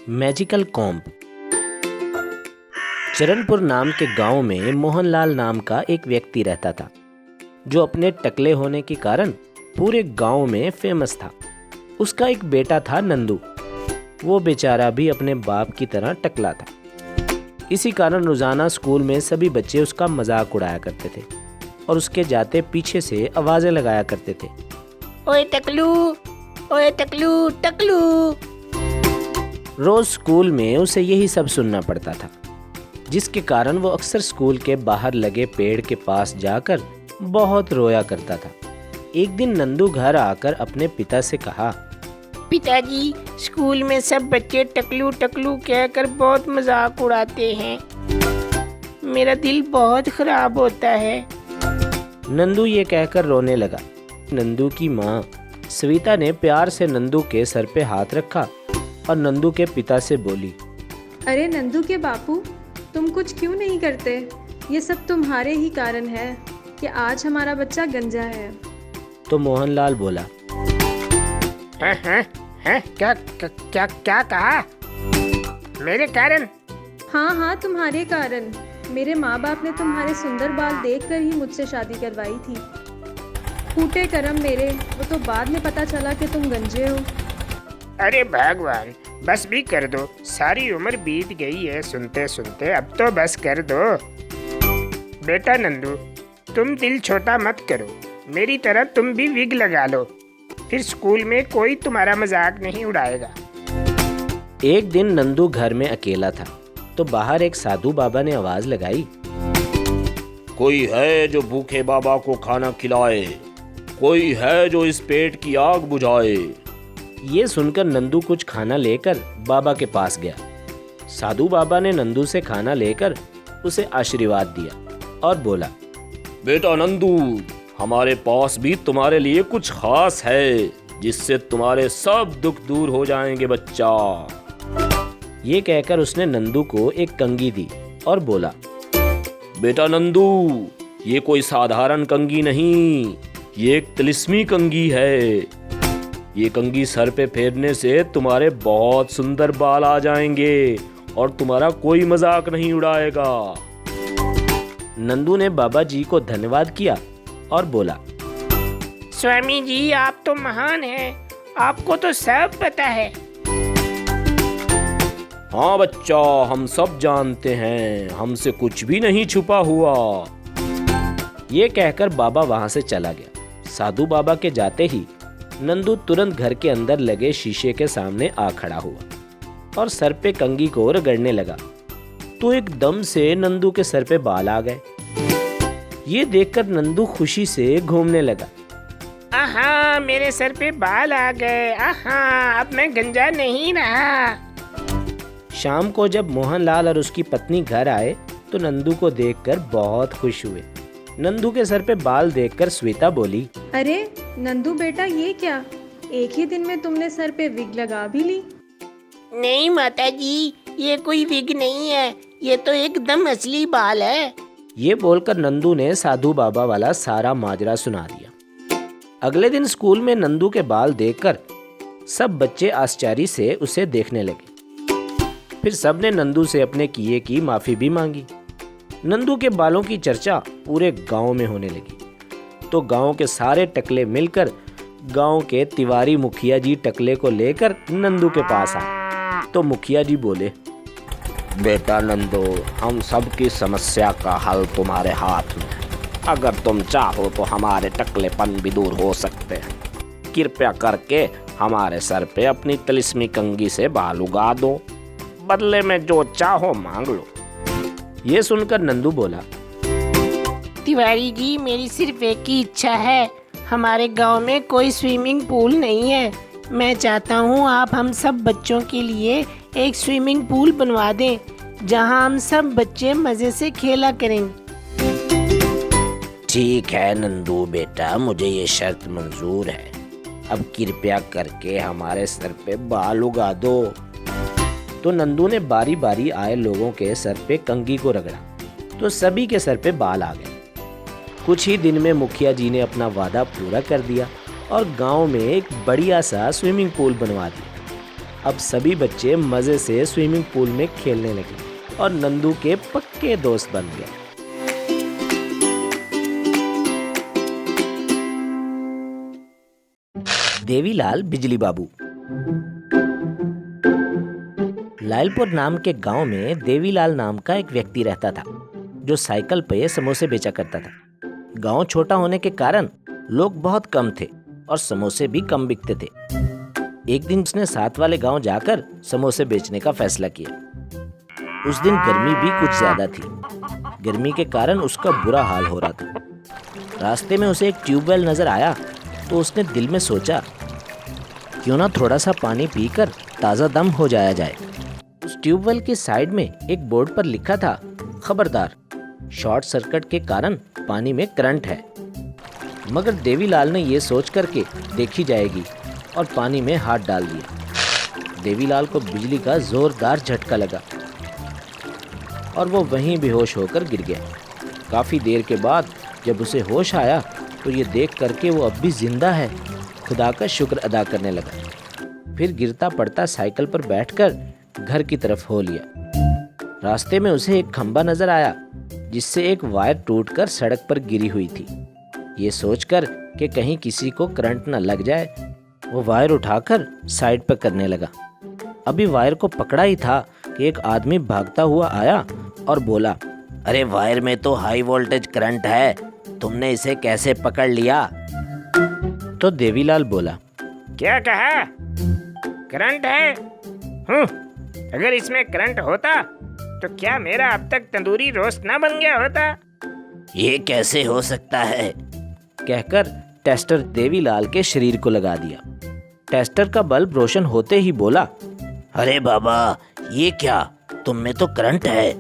Magical comb. Charanpur नाम के गांव में मोहनलाल नाम का एक व्यक्ति रहता था, जो अपने टकले होने के कारण पूरे गांव में फेमस था। उसका एक बेटा था नंदू। वो बेचारा भी अपने बाप की तरह टकला था। इसी कारण रोजाना स्कूल में सभी बच्चे उसका मजाक उड़ाया करते थे और उसके जाते पीछे से आवाजें लगाया करते थे, ओए टकलू, ओए टकलू टकलू। रोज स्कूल में उसे यही सब सुनना पड़ता था, जिसके कारण वो अक्सर स्कूल के बाहर लगे पेड़ के पास जाकर बहुत रोया करता था। एक दिन नंदू घर आकर अपने पिता से कहा, पिताजी, स्कूल में सब बच्चे टकलू टकलू कहकर बहुत मजाक उड़ाते हैं। मेरा दिल बहुत खराब होता है। नंदू ये कहकर रोने लगा। नंदू की माँ सविता ने प्यार से नंदू के सर पे हाथ रखा और नंदू के पिता से बोली, अरे नंदू के बापू, तुम कुछ क्यों नहीं करते? ये सब तुम्हारे ही कारण है कि आज हमारा बच्चा गंजा है। तो मोहनलाल बोला, क्या कहा? मेरे कारण? हाँ, तुम्हारे कारण। मेरे माँ बाप ने तुम्हारे सुंदर बाल देखकर ही मुझसे शादी करवाई थी। फूटे करम मेरे, वो तो बाद में पता चला कि तुम गंजे हो। अरे भगवान, बस भी कर दो। सारी उम्र बीत गई है सुनते सुनते, अब तो बस कर दो। बेटा नंदू, तुम दिल छोटा मत करो। मेरी तरह तुम भी विग लगा लो, फिर स्कूल में कोई तुम्हारा मजाक नहीं उड़ाएगा। एक दिन नंदू घर में अकेला था, तो बाहर एक साधु बाबा ने आवाज लगाई, कोई है जो भूखे बाबा को खाना खिलाए? कोई है जो इस पेट की आग बुझाए? ये सुनकर नंदू कुछ खाना लेकर बाबा के पास गया। साधु बाबा ने नंदू से खाना लेकर उसे आशीर्वाद दिया और बोला, बेटा नंदू, हमारे पास भी तुम्हारे लिए कुछ खास है, जिससे तुम्हारे सब दुख दूर हो जाएंगे बच्चा। ये कहकर उसने नंदू को एक कंघी दी और बोला, बेटा नंदू, ये कोई साधारण कंघी नहीं, ये एक तिलिस्मी कंघी है। ये कंघी सर पे फेरने से तुम्हारे बहुत सुंदर बाल आ जाएंगे और तुम्हारा कोई मजाक नहीं उड़ाएगा। नंदू ने बाबा जी को धन्यवाद किया और बोला, स्वामी जी, आप तो महान हैं, आपको तो सब पता है। हाँ बच्चा, हम सब जानते हैं, हमसे कुछ भी नहीं छुपा हुआ। ये कहकर बाबा वहां से चला गया। साधु बाबा के जाते ही नंदू तुरंत घर के अंदर लगे शीशे के सामने आ खड़ा हुआ और सर पे कंघी को रगड़ने लगा, तो एकदम से नंदू के सर पे बाल आ गए। ये देखकर नंदू खुशी से घूमने लगा। आहा, मेरे सर पे बाल आ गए। आहा, अब मैं गंजा नहीं रहा। शाम को जब मोहनलाल और उसकी पत्नी घर आए तो नंदू को देखकर बहुत खुश हुए। नंदू के सर पे बाल देखकर श्वेता बोली, अरे नंदू बेटा, ये क्या? एक ही दिन में तुमने सर पे विग लगा भी ली। नहीं माता जी, ये कोई विग नहीं है, ये तो एकदम असली बाल है। ये बोलकर नंदू ने साधु बाबा वाला सारा माजरा सुना दिया। अगले दिन स्कूल में नंदू के बाल देखकर सब बच्चे आश्चर्य से उसे देखने लगे। फिर सबने नंदू से अपने किए की माफी भी मांगी। नंदू के बालों की चर्चा पूरे गांव में होने लगी, तो गांव के सारे टकले मिलकर गांव के तिवारी मुखिया जी टकले को लेकर नंदू के पास आए। तो मुखिया जी बोले, बेटा नंदू, हम सब की समस्या का हल तुम्हारे हाथ में है। अगर तुम चाहो तो हमारे टकलेपन भी दूर हो सकते हैं। कृपया करके हमारे सर पे अपनी तिलिस्मी कंघी से बाल उगा दो, बदले में जो चाहो मांग लो। ये सुनकर नंदू बोला, तिवारी जी, मेरी सिर्फ एक ही इच्छा है। हमारे गांव में कोई स्विमिंग पूल नहीं है। मैं चाहता हूं आप हम सब बच्चों के लिए एक स्विमिंग पूल बनवा दें, जहां हम सब बच्चे मजे से खेला करें। ठीक है नंदू बेटा, मुझे ये शर्त मंजूर है। अब कृपया करके हमारे सर पे बाल उगा दो। तो नंदू ने बारी बारी आए लोगों के सर पे कंघी को रगड़ा, तो सभी के सर पे बाल आ गए। कुछ ही दिन में मुखिया जी ने अपना वादा पूरा कर दिया और गांव में एक बढ़िया सा स्विमिंग पूल बनवा दिया। अब सभी बच्चे मजे से स्विमिंग पूल में खेलने लगे और नंदू के पक्के दोस्त बन गए। देवीलाल बिजली बाबू। लालपुर नाम के गांव में देवीलाल नाम का एक व्यक्ति रहता था जो साइकिल पे समोसे बेचा करता था। गांव छोटा होने के कारण लोग बहुत कम थे और समोसे भी कम बिकते थे। एक दिन उसने साथ वाले गांव जाकर समोसे बेचने का फैसला किया। उस दिन गर्मी भी कुछ ज्यादा थी। गर्मी के कारण उसका बुरा हाल हो रहा था। रास्ते में उसे एक ट्यूबवेल नजर आया तो उसने दिल में सोचा, क्यों ना थोड़ा सा पानी पीकर ताज़ा दम हो जाया जाए। उस ट्यूबवेल के साइड में एक बोर्ड पर लिखा था, खबरदार, शॉर्ट सर्किट के कारण पानी में करंट है। मगर देवीलाल ने ये सोच करके देखी जाएगी और पानी में हाथ डाल दिया। देवीलाल को बिजली का जोरदार झटका लगा और वो वहीं बेहोश होकर गिर गया। काफ़ी देर के बाद जब उसे होश आया तो ये देख करके वो अब भी जिंदा है, खुदा का शुक्र अदा करने लगा। फिर गिरता पड़ता साइकिल पर बैठकर घर की तरफ हो लिया। रास्ते में उसे एक खंबा नजर आया जिससे एक वायर टूटकर सड़क पर गिरी हुई थी। ये सोचकर कि कहीं किसी को करंट न लग जाए, वो वायर उठाकर साइड पर करने लगा। अभी वायर को पकड़ा ही था कि एक आदमी भागता हुआ आया और बोला, अरे वायर में तो हाई वोल्टेज करंट है, तुमने इसे कैसे पकड़ लिया? तो देवीलाल बोला, क्या कहा? करंट है? अगर इसमें करंट होता तो क्या मेरा अब तक तंदूरी रोस्ट ना बन गया होता? ये कैसे हो सकता है? कहकर टेस्टर देवीलाल के शरीर को लगा दिया। टेस्टर का बल्ब रोशन होते ही बोला, अरे बाबा, ये क्या, तुम में तो करंट है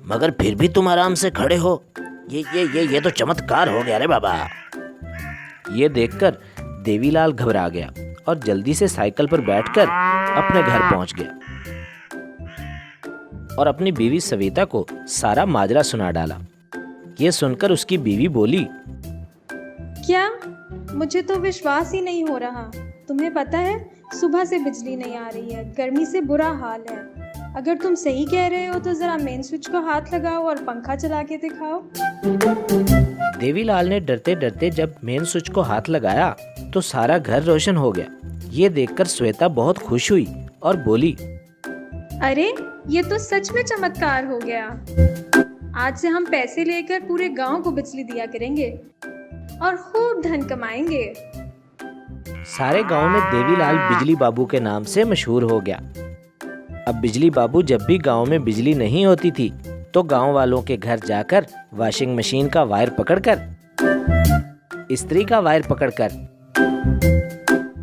मगर फिर भी तुम आराम से खड़े हो। ये तो चमत्कार हो गया रे बाबा। ये देखकर देवीलाल घबरा गया और जल्दी से साइकिल पर बैठकर अपने घर पहुंच गया और अपनी बीवी सविता को सारा माजरा सुना डाला। ये सुनकर उसकी बीवी बोली, क्या? मुझे तो विश्वास ही नहीं हो रहा। तुम्हें पता है, सुबह से बिजली नहीं आ रही है, गर्मी से बुरा हाल है। अगर तुम सही कह रहे हो तो जरा मेन स्विच को हाथ लगाओ और पंखा चला के दिखाओ। देवीलाल ने डरते डरते जब मेन स्विच को हाथ लगाया तो सारा घर रोशन हो गया। ये देखकर श्वेता बहुत खुश हुई और बोली, अरे ये तो सच में चमत्कार हो गया। आज से हम पैसे लेकर पूरे गांव को बिजली दिया करेंगे और खूब धन कमाएंगे। सारे गांव में देवीलाल बिजली बाबू के नाम से मशहूर हो गया। अब बिजली बाबू जब भी गांव में बिजली नहीं होती थी तो गांव वालों के घर जाकर वॉशिंग मशीन का वायर पकड़कर, इस्त्री का वायर पकड़कर,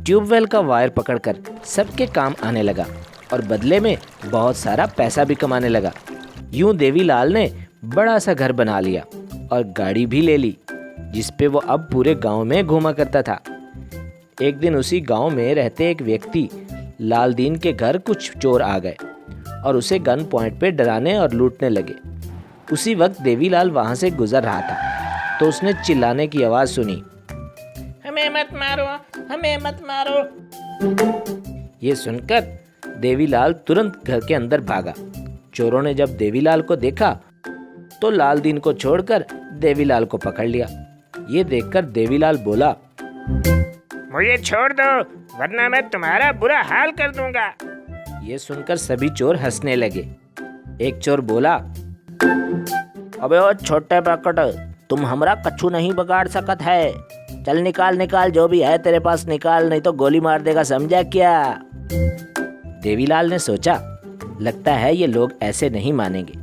ट्यूबवेल का वायर पकड़कर सबके काम आने लगा और बदले में बहुत सारा पैसा भी कमाने लगा। यूं देवीलाल ने बड़ा सा घर बना लिया और गाड़ी भी ले ली जिसपे वो अब पूरे गांव में घूमा करता था। एक दिन उसी गांव में रहते एक व्यक्ति लालदीन के घर कुछ चोर आ गए और उसे गन पॉइंट पे डराने और लूटने लगे। उसी वक्त देवीलाल वहां से गुजर रहा था तो उसने चिल्लाने की आवाज़ सुनी, हमें मत मारो, हमें मत मारो। ये सुनकर देवीलाल तुरंत घर के अंदर भागा। चोरों ने जब देवीलाल को देखा तो लालदीन को छोड़कर देवीलाल को पकड़ लिया। ये देखकर देवीलाल बोला, मुझे छोड़ दो वरना मैं तुम्हारा बुरा हाल कर दूंगा। ये सुनकर सभी चोर हंसने लगे। एक चोर बोला, अबे ओ छोटे पैकट, तुम हमरा कछु नहीं बिगाड़ सकत है। चल निकाल निकाल, जो भी है तेरे पास निकाल, नहीं तो गोली मार देगा, समझा क्या? देवीलाल ने सोचा, लगता है ये लोग ऐसे नहीं मानेंगे,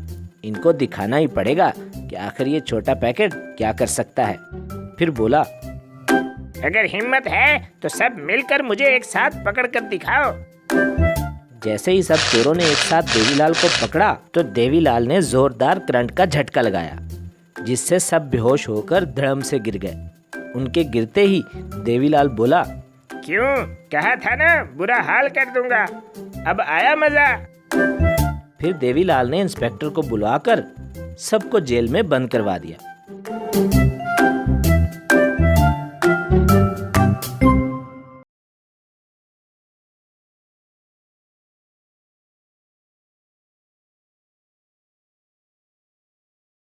इनको दिखाना ही पड़ेगा कि आखिर ये छोटा पैकेट क्या कर सकता है। फिर बोला, अगर हिम्मत है तो सब मिलकर मुझे एक साथ पकड़ कर दिखाओ। जैसे ही सब चोरों ने एक साथ देवीलाल को पकड़ा तो देवीलाल ने जोरदार करंट का झटका लगाया जिससे सब बेहोश होकर धड़म से गिर गए। उनके गिरते ही देवीलाल बोला, क्यों, कहा था ना बुरा हाल कर दूंगा, अब आया मजा। फिर देवीलाल ने इंस्पेक्टर को बुलाकर सबको जेल में बंद करवा दिया।